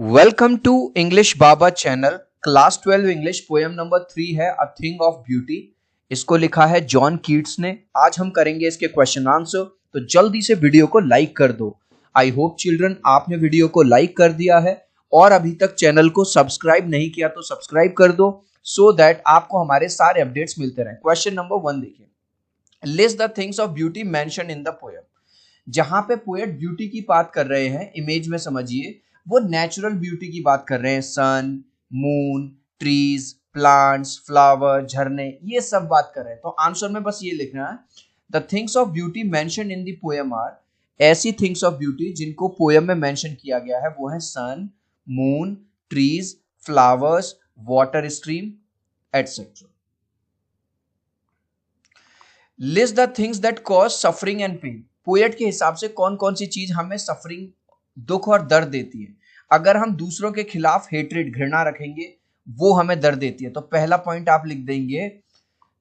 Welcome to English Baba channel. Class 12 English poem number 3 है a thing of beauty. इसको लिखा है जॉन कीट्स ने। आज हम करेंगे इसके क्वेश्चन आंसर, तो जल्दी से वीडियो को लाइक कर दो। आई होप चिल्ड्रन आपने वीडियो को लाइक कर दिया है और अभी तक चैनल को सब्सक्राइब नहीं किया तो सब्सक्राइब कर दो सो दैट आपको हमारे सारे अपडेट्स मिलते रहें। क्वेश्चन नंबर 1 देखिए, list the things of beauty mention in the poem. जहां पे पोएट ब्यूटी की बात कर रहे हैं, इमेज में समझिए वो नेचुरल ब्यूटी की बात कर रहे हैं। सन, मून, ट्रीज, प्लांट्स, फ्लावर, झरने, ये सब बात कर रहे हैं। तो आंसर में बस ये लिखना है, the things of beauty mention in the poem are. ऐसी थिंग्स ऑफ ब्यूटी जिनको पोएम में मेंशन किया गया है वो है sun, moon, trees, flowers, water stream etcetera. List the things that cause suffering and pain. Poet के हिसाब से कौन कौन सी चीज हमें सफरिंग, दुख और दर्द देती है। अगर हम दूसरों के खिलाफ हेट्रेड, घृणा रखेंगे, वो हमें दर्द देती है। तो पहला पॉइंट आप लिख देंगे,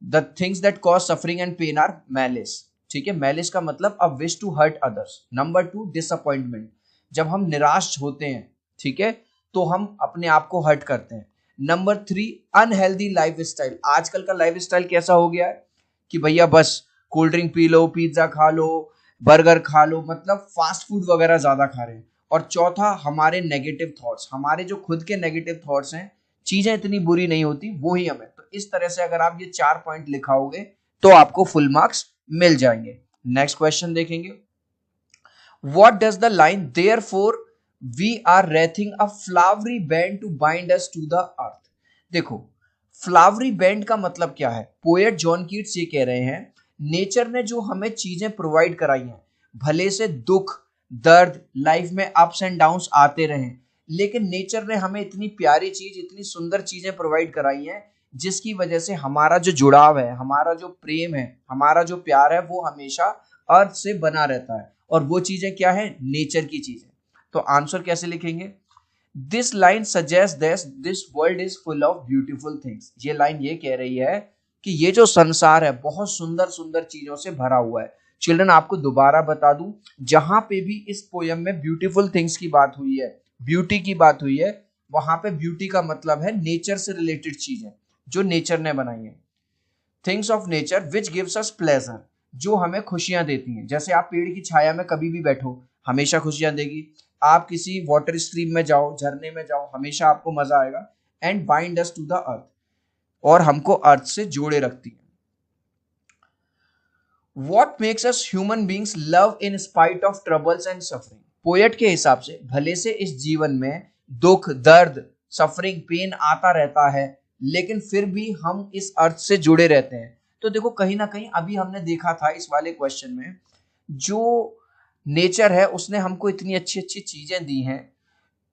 the things that cause suffering and pain are malice. ठीक है, मैलिस का मतलब a wish to hurt others. Number 2, disappointment. जब हम निराश होते हैं, ठीक है, तो हम अपने आप को हर्ट करते हैं। Number 3, unhealthy life style. आजकल का लाइफ स्टाइल कैसा हो गया है कि भैया बस cold drink P low, pizza खा लो, बर्गर खा लो, मतलब फास्ट फूड वगैरह ज्यादा खा रहे हैं। और चौथा, हमारे नेगेटिव थॉट्स। हमारे जो खुद के नेगेटिव थॉट्स हैं, चीजें इतनी बुरी नहीं होती, वो ही हमें। तो इस तरह से अगर आप ये 4 पॉइंट लिखाओगे तो आपको फुल मार्क्स मिल जाएंगे। नेक्स्ट क्वेश्चन देखेंगे, what does the line therefore we are wreathing a flowery band to bind us to the earth. देखो, फ्लावरी बैंड का मतलब क्या है। पोएट जॉन कीट्स ये कह रहे हैं, नेचर ने जो हमें चीजें प्रोवाइड कराई हैं, भले से दुख, दर्द, लाइफ में अप्स एंड डाउन्स आते रहें, लेकिन नेचर ने हमें इतनी प्यारी चीज, इतनी सुंदर चीजें प्रोवाइड कराई हैं जिसकी वजह से हमारा जो जुड़ाव है, हमारा जो प्रेम है, हमारा जो प्यार है, वो हमेशा अर्थ से बना रहता है। और वो चीजें क्या है? नेचर की चीजें। तो आंसर कैसे लिखेंगे? This line suggest that this world is full of beautiful things. ये लाइन ये कह रही है कि ये जो संसार है बहुत सुंदर सुंदर चीजों से भरा हुआ है। चिल्ड्रन, आपको दोबारा बता दूं, जहां पे भी इस पोयम में ब्यूटीफुल थिंग्स की बात हुई है, ब्यूटी की बात हुई है, वहां पे ब्यूटी का मतलब है नेचर से रिलेटेड चीजें जो नेचर ने बनाई है। Things of nature which gives us pleasure, जो हमें खुशियां देती हैं। जैसे आप पेड़ की छाया में कभी भी बैठो, हमेशा खुशियां देगी। आप किसी वाटर स्ट्रीम में जाओ, झरने में जाओ, हमेशा आपको मजा आएगा। And bind us to the earth, और हमको अर्थ से जोड़े रखती है। What makes us human beings love in spite of troubles and suffering? Poet के हिसाब से भले से इस जीवन में दुख, दर्द, सफरिंग, पेन आता रहता है, लेकिन फिर भी हम इस अर्थ से जुड़े रहते हैं। तो देखो, कहीं ना कहीं अभी हमने देखा था इस वाले क्वेश्चन में, जो नेचर है उसने हमको इतनी अच्छी अच्छी चीजें दी हैं,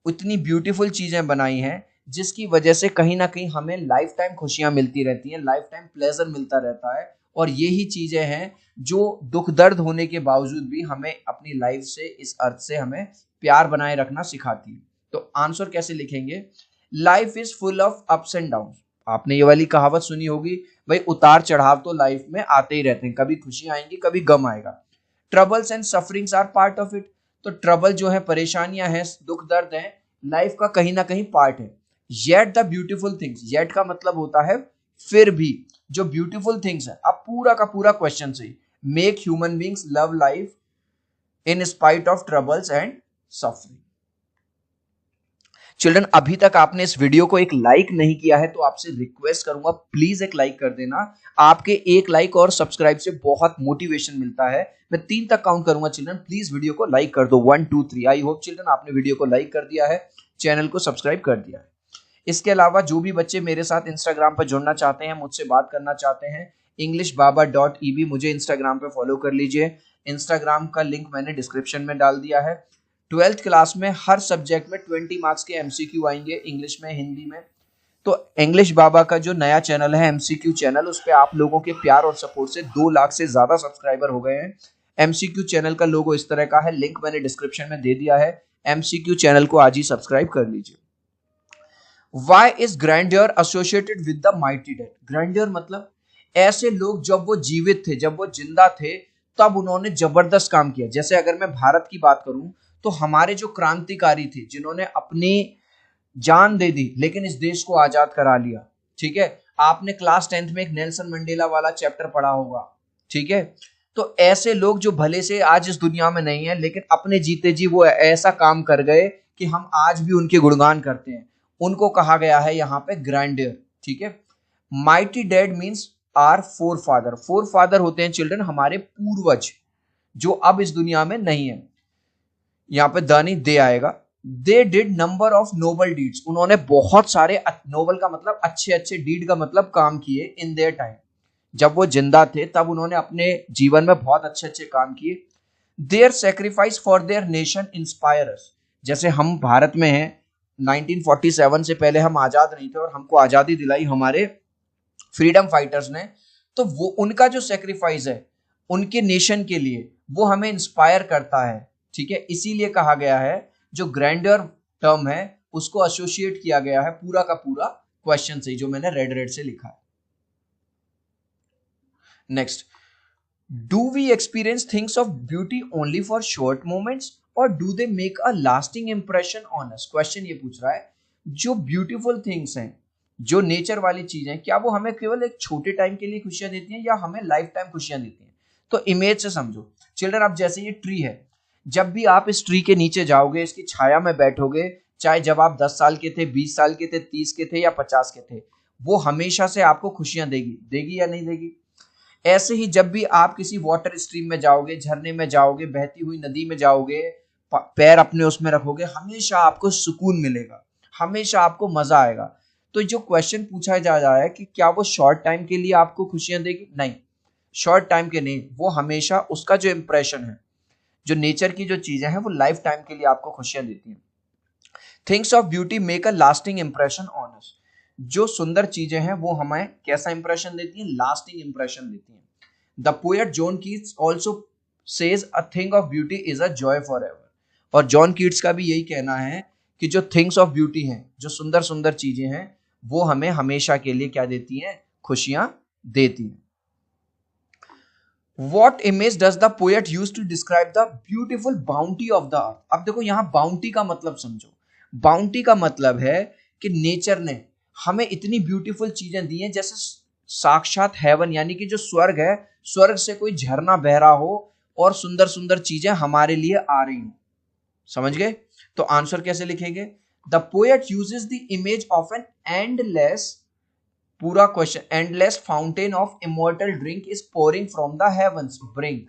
इतनी ब्यूटीफुल चीजें बनाई हैं, जिसकी वजह से कहीं ना कहीं हमें लाइफ टाइम खुशियां मिलती रहती हैं, लाइफ टाइम प्लेजर मिलता रहता है। और यही चीजें हैं जो दुख दर्द होने के बावजूद भी हमें अपनी लाइफ से, इस अर्थ से हमें प्यार बनाए रखना सिखाती है। तो आंसर कैसे लिखेंगे? Life is full of ups and down. आपने ये वाली कहावत सुनी होगी, भाई उतार चढ़ाव तो लाइफ में आते ही रहते हैं, कभी खुशी आएंगी, कभी गम आएगा। Troubles and sufferings are part of it. तो ट्रबल जो है, परेशानियां हैं, दुख दर्द है, लाइफ का कहीं ना कहीं पार्ट है। Yet the beautiful things, yet का मतलब होता है फिर भी, जो ब्यूटीफुल थिंग्स है। अब पूरा का पूरा क्वेश्चन से, make human beings love life in spite of troubles and suffering. Children, अभी तक आपने इस वीडियो को एक लाइक नहीं किया है तो आपसे रिक्वेस्ट करूंगा, प्लीज एक लाइक कर देना। आपके एक लाइक और सब्सक्राइब से बहुत मोटिवेशन मिलता है। मैं 3 तक काउंट करूंगा चिल्ड्रन, प्लीज वीडियो को लाइक कर दो। 1 2 3। आई होप चिल्ड्रन आपने वीडियो को लाइक कर दिया है, चैनल को सब्सक्राइब कर दिया है। इसके अलावा जो भी बच्चे मेरे साथ इंस्टाग्राम पर जुड़ना चाहते हैं, मुझसे बात करना चाहते हैं, englishbaba.eb मुझे इंस्टाग्राम पे फॉलो कर लीजिए। इंस्टाग्राम का लिंक मैंने डिस्क्रिप्शन में डाल दिया है। 12th क्लास में हर सब्जेक्ट में 20 मार्क्स के एमसीक्यू आएंगे, इंग्लिश में, हिंदी में। तो इंग्लिश बाबा का जो नया चैनल है एमसीक्यू चैनल, उस पर आप लोगों के प्यार और सपोर्ट से 2 लाख से ज्यादा सब्सक्राइबर हो गए हैं। एमसीक्यू चैनल का लोगो इस तरह का है, लिंक मैंने डिस्क्रिप्शन में दे दिया है। एमसीक्यू चैनल को आज ही सब्सक्राइब कर लीजिए। Why is grandeur associated with the mighty dead? Grandeur मतलब ऐसे लोग जब वो जीवित थे, जब वो जिंदा थे, तब उन्होंने जबरदस्त काम किया। जैसे अगर मैं भारत की बात करूं तो हमारे जो क्रांतिकारी थे जिन्होंने अपनी जान दे दी लेकिन इस देश को आजाद करा लिया, ठीक है, आपने क्लास 10th में एक नेल्सन मंडेला वाला चैप्टर पढ़ा होगा, ठीक है। तो ऐसे लोग जो भले से आज इस दुनिया में नहीं है लेकिन अपने जीते जी वो ऐसा काम कर गए कि हम आज भी उनके गुणगान करते हैं, उनको कहा गया है यहाँ पे ग्रैंडियर, ठीक है। Mighty dead means are forefather, forefather होते हैं चिल्ड्रन हमारे पूर्वज जो अब इस दुनिया में नहीं है, यहाँ पे द नहीं दे आएगा। They did number of noble deeds, उन्होंने बहुत सारे, नोबल का मतलब अच्छे अच्छे, डीड का मतलब काम किए, इन देयर टाइम, जब वो जिंदा थे तब उन्होंने अपने जीवन में बहुत अच्छे अच्छे काम किए। There sacrifice for their nation inspire अस, जैसे हम भारत में हैं, 1947 से पहले हम आजाद नहीं थे और हमको आजादी दिलाई हमारे फ्रीडम फाइटर्स ने, तो वो उनका जो सेक्रीफाइस है उनके नेशन के लिए वो हमें इंस्पायर करता है, ठीक है। इसीलिए कहा गया है, जो ग्रैंडर टर्म है उसको एसोसिएट किया गया है पूरा का पूरा क्वेश्चन से, जो मैंने रेड से लिखा है। Next, do we experience things of beauty only for short moments और do they make a lasting impression on us. Question ये पूछ रहा है, जो ब्यूटीफुल थिंग्स हैं, जो नेचर वाली चीजें, क्या वो हमें केवल एक छोटे टाइम के लिए खुशियां देती हैं या हमें लाइफ टाइम खुशियां देती हैं। तो इमेज से समझो चिल्ड्रन, अब जैसे ये ट्री है, जब भी आप इस ट्री के नीचे जाओगे, इसकी छाया में बैठोगे, चाहे जब आप 10 साल के थे, 20 साल के थे, 30 के थे या 50 के थे, वो हमेशा से आपको खुशियां देगी, देगी या नहीं देगी। ऐसे ही जब भी आप किसी वाटर स्ट्रीम में जाओगे, झरने में जाओगे, बहती हुई नदी में जाओगे, पैर अपने उसमें रखोगे, हमेशा आपको सुकून मिलेगा, हमेशा आपको मजा आएगा। तो जो क्वेश्चन पूछा जा रहा है कि क्या वो शॉर्ट टाइम के लिए आपको खुशियां देगी, नहीं, शॉर्ट टाइम के नहीं, वो हमेशा उसका जो इंप्रेशन है, जो नेचर की जो चीजें हैं, वो लाइफ टाइम के लिए आपको खुशियां देती हैं। Things of beauty make a lasting impression on अस, जो सुंदर चीजें हैं वो हमें कैसा इंप्रेशन देती हैं, लास्टिंग इंप्रेशन देती हैं। The poet John Keats also says a thing of beauty is a joy for ever, और जॉन कीट्स का भी यही कहना है कि जो थिंग्स ऑफ ब्यूटी हैं, जो सुंदर सुंदर चीजें हैं, वो हमें हमेशा के लिए क्या देती हैं, खुशियां देती हैं। What image does the poet use to describe the beautiful bounty of the earth? अब देखो यहाँ बाउंटी का मतलब समझो, बाउंटी का मतलब है कि नेचर ने हमें इतनी ब्यूटीफुल चीजें दी हैं, जैसे साक्षात हेवन, यानी कि जो स्वर्ग है, स्वर्ग से कोई झरना बह रहा हो और सुंदर सुंदर चीजें हमारे लिए आ रही हो, समझ गए। तो आंसर कैसे लिखेंगे, the poet uses the image of an endless, पूरा question, endless fountain of immortal drink is pouring from the heaven's brink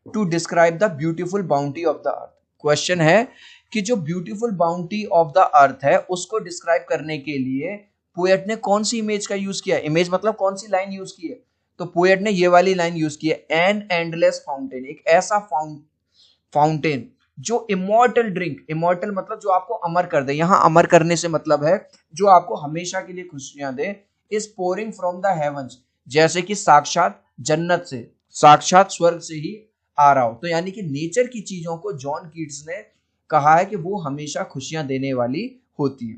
to describe the beautiful bounty of the earth. Question है कि जो beautiful bounty of the earth है उसको describe करने के लिए poet ने कौन सी इमेज का यूज किया, इमेज मतलब कौन सी लाइन यूज की है, तो पोएट ने ये वाली लाइन यूज की है, एन एंडलेस फाउंटेन, एक ऐसा फाउंटेन जो इमॉर्टल ड्रिंक, इमॉर्टल मतलब जो आपको अमर कर दे, यहां अमर करने से मतलब है जो आपको हमेशा के लिए खुशियां दे, is pouring from the heavens, जैसे कि साक्षात जन्नत से, साक्षात स्वर्ग से ही आ रहा हो। तो यानी कि नेचर की चीजों को जॉन कीट्स ने कहा है कि वो हमेशा खुशियां देने वाली होती है।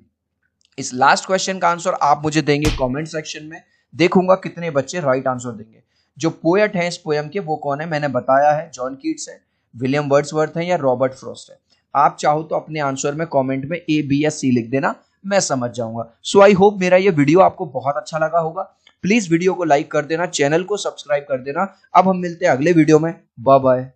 इस लास्ट क्वेश्चन का आंसर आप मुझे देंगे कमेंट सेक्शन में, देखूंगा कितने बच्चे राइट आंसर देंगे। जो पोएट हैं इस पोएम के वो कौन है, मैंने बताया है, जॉन कीट्स है, विलियम वर्ड्सवर्थ है या रॉबर्ट फ्रॉस्ट है। आप चाहो तो अपने आंसर में कमेंट में ए, बी या सी लिख देना, मैं समझ जाऊंगा। सो आई होप मेरा ये वीडियो आपको बहुत अच्छा लगा होगा। प्लीज वीडियो को लाइक कर देना, चैनल को सब्सक्राइब कर देना। अब हम मिलते हैं अगले वीडियो में, बाय बाय।